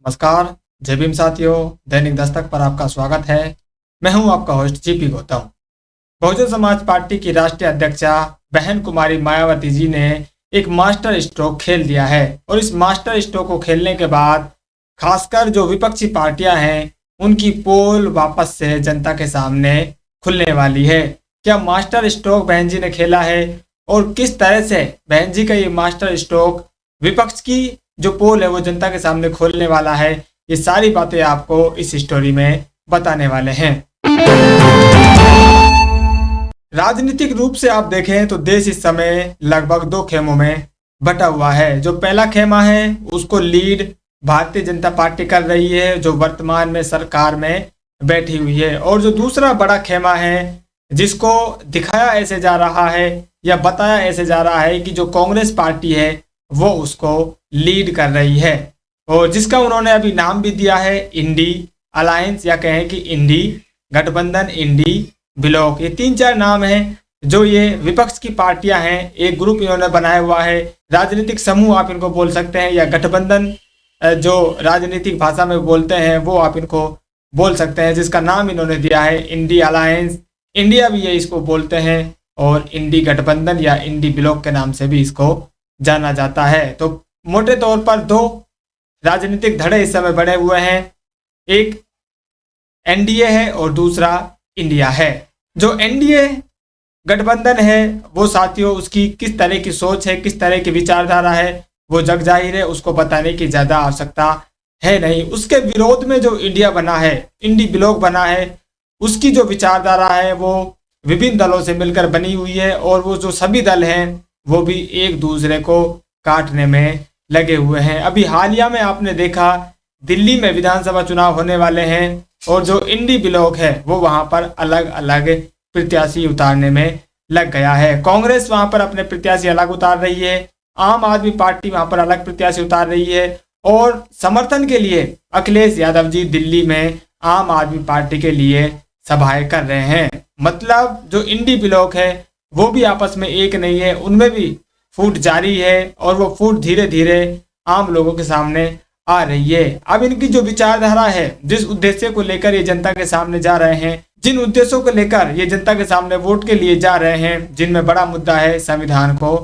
नमस्कार। जय भीम साथियों, दैनिक दस्तक पर आपका स्वागत है। मैं हूं आपका host GP Gautam. Bahujan Samaj party की राष्ट्रीय अध्यक्षा बहन कुमारी मायावती जी ने एक मास्टर स्ट्रोक खेल दिया है और इस मास्टर स्ट्रोक को खेलने के बाद खासकर जो विपक्षी पार्टियां हैं उनकी पोल वापस से जनता के सामने खुलने वाली है। क्या मास्टर स्ट्रोक बहन जी ने खेला है और किस तरह से बहन जी का ये मास्टर स्ट्रोक विपक्ष की जो पोल है वो जनता के सामने खोलने वाला है, ये सारी बातें आपको इस स्टोरी में बताने वाले हैं। राजनीतिक रूप से आप देखें तो देश इस समय लगभग दो खेमों में बटा हुआ है। जो पहला खेमा है उसको लीड भारतीय जनता पार्टी कर रही है, जो वर्तमान में सरकार में बैठी हुई है, और जो दूसरा बड़ा खेमा है जिसको दिखाया ऐसे जा रहा है या बताया ऐसे जा रहा है कि जो कांग्रेस पार्टी है वो उसको लीड कर रही है, और जिसका उन्होंने अभी नाम भी दिया है इंडी अलायंस, या कहें कि इंडी गठबंधन, इंडी ब्लॉक। ये 3-4 नाम हैं जो ये विपक्ष की पार्टियां हैं, एक ग्रुप इन्होंने बनाया हुआ है, राजनीतिक समूह आप इनको बोल सकते हैं, या गठबंधन जो राजनीतिक भाषा में बोलते हैं वो आप इनको बोल सकते हैं, जिसका नाम इन्होंने दिया है इंडी अलायंस। इंडिया भी ये इसको बोलते हैं और इंडी गठबंधन या इंडी ब्लॉक के नाम से भी इसको जाना जाता है। तो मोटे तौर पर दो राजनीतिक धड़े इस समय बने हुए हैं, एक एनडीए है और दूसरा इंडिया है। जो एनडीए गठबंधन है वो साथियों उसकी किस तरह की सोच है, किस तरह की विचारधारा है वो जग जाहिर है, उसको बताने की ज़्यादा आवश्यकता है नहीं। उसके विरोध में जो इंडिया बना है, इंडी ब्लॉक बना है, उसकी जो विचारधारा है वो विभिन्न दलों से मिलकर बनी हुई है, और वो जो सभी दल हैं वो भी एक दूसरे को काटने में लगे हुए हैं। अभी हालिया में आपने देखा दिल्ली में विधानसभा चुनाव होने वाले हैं और जो इंडी ब्लॉक है वो वहां पर अलग अलग प्रत्याशी उतारने में लग गया है। कांग्रेस वहां पर अपने प्रत्याशी अलग उतार रही है, आम आदमी पार्टी वहां पर अलग प्रत्याशी उतार रही है, और समर्थन के लिए अखिलेश यादव जी दिल्ली में आम आदमी पार्टी के लिए सभाएं कर रहे हैं। मतलब जो इंडी ब्लॉक है वो भी आपस में एक नहीं है, उनमें भी फूट जारी है और वो फूट धीरे धीरे आम लोगों के सामने आ रही है। अब इनकी जो विचारधारा है, जिस उद्देश्य को लेकर ये जनता के सामने जा रहे हैं, जिन उद्देश्यों को लेकर ये जनता के सामने वोट के लिए जा रहे हैं, जिनमें बड़ा मुद्दा है संविधान को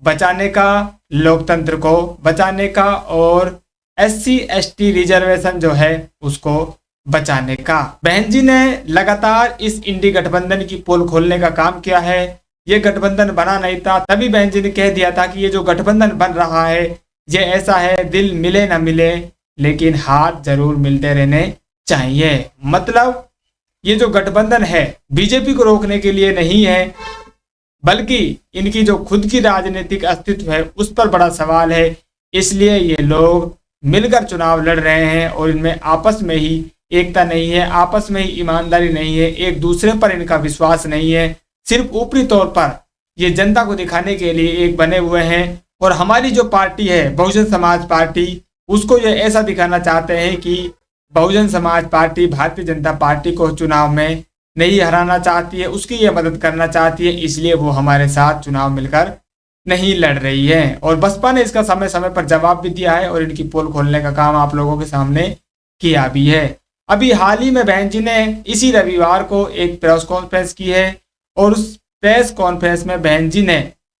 बचाने का, लोकतंत्र को बचाने का, और SC ST रिजर्वेशन जो है उसको बचाने का। बहन जी ने लगातार इस इंडी गठबंधन की पोल खोलने का काम किया है। ये गठबंधन बना नहीं था, तभी बहन जी ने कह दिया था कि ये जो गठबंधन बन रहा है ये ऐसा है, दिल मिले ना मिले लेकिन हाथ जरूर मिलते रहने चाहिए। मतलब ये जो गठबंधन है बीजेपी को रोकने के लिए नहीं है, बल्कि इनकी जो खुद की राजनीतिक अस्तित्व है उस पर बड़ा सवाल है। इसलिए ये लोग मिलकर चुनाव लड़ रहे हैं और इनमें आपस में ही एकता नहीं है, आपस में ही ईमानदारी नहीं है, एक दूसरे पर इनका विश्वास नहीं है, सिर्फ ऊपरी तौर पर ये जनता को दिखाने के लिए एक बने हुए हैं। और हमारी जो पार्टी है बहुजन समाज पार्टी, उसको ये ऐसा दिखाना चाहते हैं कि बहुजन समाज पार्टी भारतीय जनता पार्टी को चुनाव में नहीं हराना चाहती है, उसकी ये मदद करना चाहती है, इसलिए वो हमारे साथ चुनाव मिलकर नहीं लड़ रही है। और बसपा ने इसका समय समय पर जवाब भी दिया है और इनकी पोल खोलने का काम आप लोगों के सामने किया भी है। अभी हाल ही में बहन जी ने इसी रविवार को एक प्रेस कॉन्फ्रेंस की है, और उस प्रेस कॉन्फ्रेंस में बहन जी ने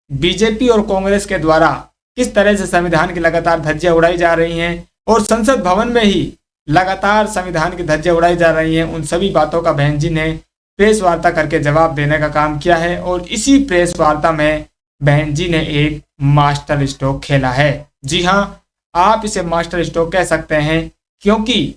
बीजेपी और कांग्रेस के द्वारा किस तरह से संविधान की लगातार धज्जियां उड़ाई जा रही हैं और संसद भवन में ही लगातार संविधान की धज्जियां उड़ाई जा रही हैं, उन सभी बातों का बहन जी ने प्रेस वार्ता करके जवाब देने का काम किया है। और इसी प्रेस वार्ता में बहन जी ने एक मास्टर स्ट्रोक खेला है। जी हाँ, आप इसे मास्टर स्ट्रोक कह सकते हैं, क्योंकि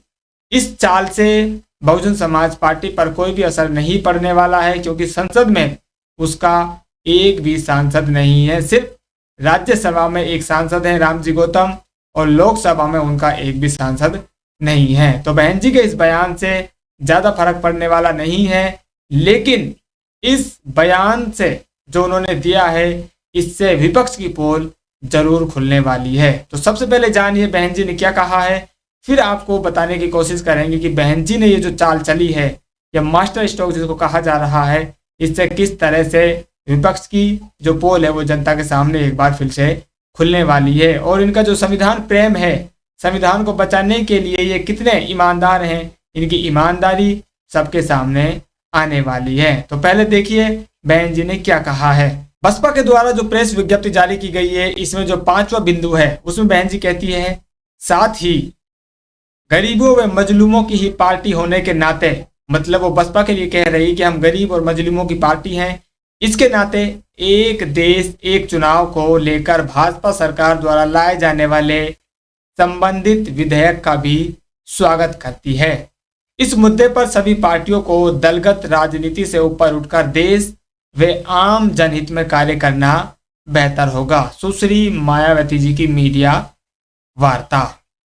इस चाल से बहुजन समाज पार्टी पर कोई भी असर नहीं पड़ने वाला है, क्योंकि संसद में उसका एक भी सांसद नहीं है। सिर्फ राज्यसभा में एक सांसद है रामजी गौतम, और लोकसभा में उनका एक भी सांसद नहीं है। तो बहन जी के इस बयान से ज़्यादा फर्क पड़ने वाला नहीं है, लेकिन इस बयान से जो उन्होंने दिया है इससे विपक्ष की पोल जरूर खुलने वाली है। तो सबसे पहले जानिए बहन जी ने क्या कहा है, फिर आपको बताने की कोशिश करेंगे कि बहन जी ने ये जो चाल चली है, या मास्टर स्ट्रोक जिसको कहा जा रहा है, इससे किस तरह से विपक्ष की जो पोल है वो जनता के सामने एक बार फिर से खुलने वाली है। और इनका जो संविधान प्रेम है संविधान को बचाने के लिए ये कितने ईमानदार हैं, इनकी ईमानदारी सबके सामने आने वाली है। तो पहले देखिए बहन जी ने क्या कहा है। बसपा के द्वारा जो प्रेस विज्ञप्ति जारी की गई है, इसमें जो 5वां बिंदु है उसमें बहन जी कहती है, साथ ही गरीबों व मजलूमों की ही पार्टी होने के नाते, मतलब वो बसपा के लिए कह रही कि हम गरीब और मजलूमों की पार्टी हैं, इसके नाते एक देश एक चुनाव को लेकर भाजपा सरकार द्वारा लाए जाने वाले संबंधित विधेयक का भी स्वागत करती है। इस मुद्दे पर सभी पार्टियों को दलगत राजनीति से ऊपर उठकर देश व आम जनहित में कार्य करना बेहतर होगा। सुश्री मायावती जी की मीडिया वार्ता।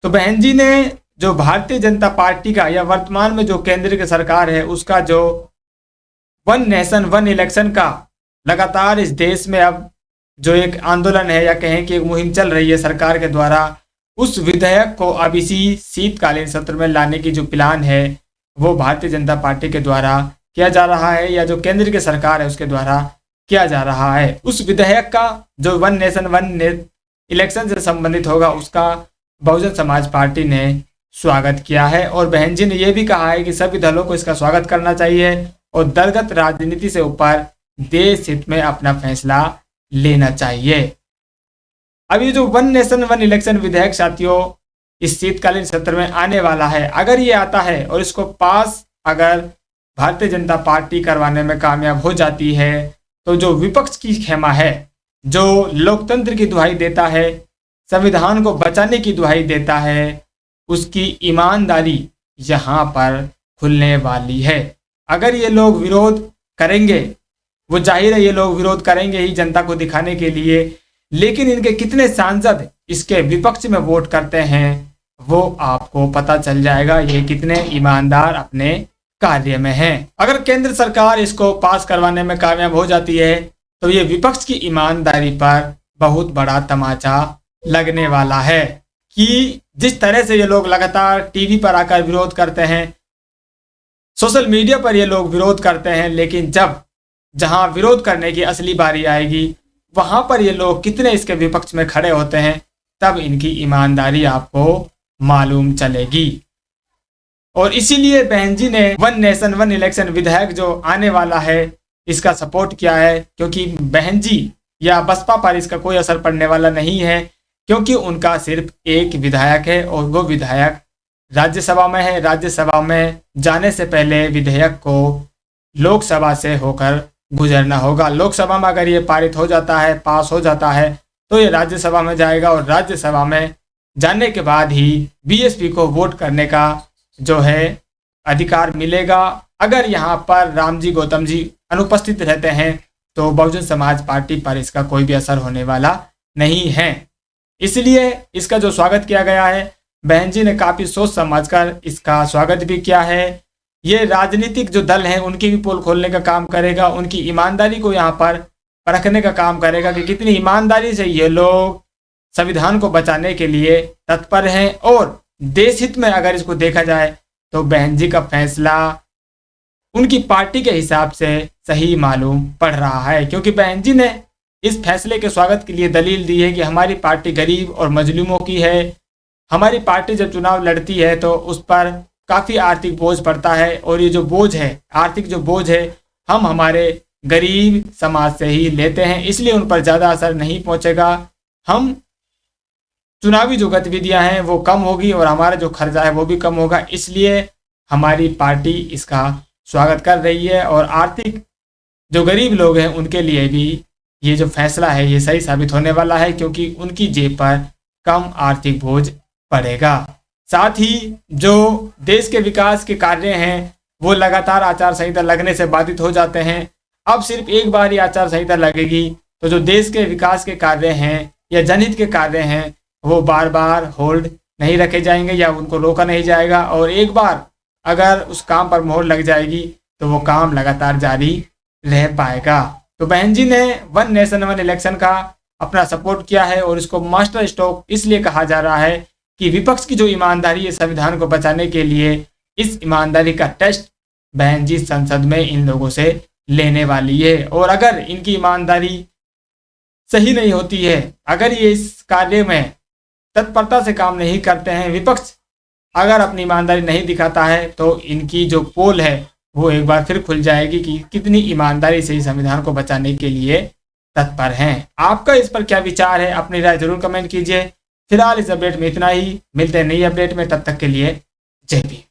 तो बहन जी ने जो भारतीय जनता पार्टी का या वर्तमान में जो केंद्र की सरकार है उसका जो वन नेशन वन इलेक्शन का लगातार इस देश में अब जो एक आंदोलन है या कहें कि एक मुहिम चल रही है सरकार के द्वारा, उस विधेयक को अब इसी शीतकालीन सत्र में लाने की जो प्लान है वो भारतीय जनता पार्टी के द्वारा किया जा रहा है या जो केंद्र की सरकार है उसके द्वारा किया जा रहा है। उस विधेयक का जो वन नेशन वन इलेक्शन से संबंधित होगा उसका बहुजन समाज पार्टी ने स्वागत किया है। और बहन जी ने यह भी कहा है कि सभी दलों को इसका स्वागत करना चाहिए और दलगत राजनीति से ऊपर देश हित में अपना फैसला लेना चाहिए। अब ये जो वन नेशन वन इलेक्शन विधेयक साथियों इस शीतकालीन सत्र में आने वाला है, अगर ये आता है और इसको पास अगर भारतीय जनता पार्टी करवाने में कामयाब हो जाती है तो जो विपक्ष की खेमा है, जो लोकतंत्र की दुहाई देता है, संविधान को बचाने की दुहाई देता है, उसकी ईमानदारी यहाँ पर खुलने वाली है। अगर ये लोग विरोध करेंगे, वो जाहिर है ये लोग विरोध करेंगे ही जनता को दिखाने के लिए, लेकिन इनके कितने सांसद इसके विपक्ष में वोट करते हैं वो आपको पता चल जाएगा ये कितने ईमानदार अपने कार्य में हैं। अगर केंद्र सरकार इसको पास करवाने में कामयाब हो जाती है तो ये विपक्ष की ईमानदारी पर बहुत बड़ा तमाचा लगने वाला है कि जिस तरह से ये लोग लगातार टीवी पर आकर विरोध करते हैं, सोशल मीडिया पर ये लोग विरोध करते हैं, लेकिन जब जहां विरोध करने की असली बारी आएगी वहां पर ये लोग कितने इसके विपक्ष में खड़े होते हैं, तब इनकी ईमानदारी आपको मालूम चलेगी। और इसीलिए बहन जी ने वन नेशन वन इलेक्शन विधेयक जो आने वाला है इसका सपोर्ट किया है, क्योंकि बहन जी या बसपा पर इसका कोई असर पड़ने वाला नहीं है, क्योंकि उनका सिर्फ एक विधायक है और वो विधायक राज्यसभा में है। राज्यसभा में जाने से पहले विधेयक को लोकसभा से होकर गुजरना होगा। लोकसभा में अगर ये पारित हो जाता है, पास हो जाता है, तो ये राज्यसभा में जाएगा और राज्यसभा में जाने के बाद ही बीएसपी को वोट करने का जो है अधिकार मिलेगा। अगर यहाँ पर राम जी गौतम जी अनुपस्थित रहते हैं तो बहुजन समाज पार्टी पर इसका कोई भी असर होने वाला नहीं है। इसलिए इसका जो स्वागत किया गया है, बहन जी ने काफ़ी सोच समझकर इसका स्वागत भी किया है। ये राजनीतिक जो दल हैं उनकी भी पोल खोलने का काम करेगा, उनकी ईमानदारी को यहाँ पर परखने का काम करेगा कि कितनी ईमानदारी से ये लोग संविधान को बचाने के लिए तत्पर हैं। और देश हित में अगर इसको देखा जाए तो बहन जी का फैसला उनकी पार्टी के हिसाब से सही मालूम पड़ रहा है, क्योंकि बहन जी ने इस फैसले के स्वागत के लिए दलील दी है कि हमारी पार्टी गरीब और मजलूमों की है। हमारी पार्टी जब चुनाव लड़ती है तो उस पर काफ़ी आर्थिक बोझ पड़ता है और ये जो बोझ है, आर्थिक जो बोझ है, हम हमारे गरीब समाज से ही लेते हैं, इसलिए उन पर ज़्यादा असर नहीं पहुंचेगा। हम चुनावी जो गतिविधियां हैं वो कम होगी और हमारा जो खर्चा है वो भी कम होगा, इसलिए हमारी पार्टी इसका स्वागत कर रही है। और आर्थिक जो गरीब लोग हैं उनके लिए भी ये जो फैसला है ये सही साबित होने वाला है, क्योंकि उनकी जेब पर कम आर्थिक बोझ पड़ेगा। साथ ही जो देश के विकास के कार्य हैं वो लगातार आचार संहिता लगने से बाधित हो जाते हैं। अब सिर्फ एक बार ही आचार संहिता लगेगी तो जो देश के विकास के कार्य हैं या जनहित के कार्य हैं वो बार बार होल्ड नहीं रखे जाएंगे या उनको रोका नहीं जाएगा, और एक बार अगर उस काम पर मोहर लग जाएगी तो वो काम लगातार जारी रह पाएगा। तो बहन जी ने वन नेशन वन इलेक्शन का अपना सपोर्ट किया है और इसको मास्टर स्ट्रोक इसलिए कहा जा रहा है कि विपक्ष की जो ईमानदारी है संविधान को बचाने के लिए, इस ईमानदारी का टेस्ट बहन जी संसद में इन लोगों से लेने वाली है। और अगर इनकी ईमानदारी सही नहीं होती है, अगर ये इस कार्य में तत्परता से काम नहीं करते हैं। विपक्ष अगर अपनी ईमानदारी नहीं दिखाता है तो इनकी जो पोल है वो एक बार फिर खुल जाएगी कि कितनी ईमानदारी से इस संविधान को बचाने के लिए तत्पर हैं। आपका इस पर क्या विचार है, अपनी राय जरूर कमेंट कीजिए। फिलहाल इस अपडेट में इतना ही, मिलते हैं नई अपडेट में, तब तक के लिए जय भीम।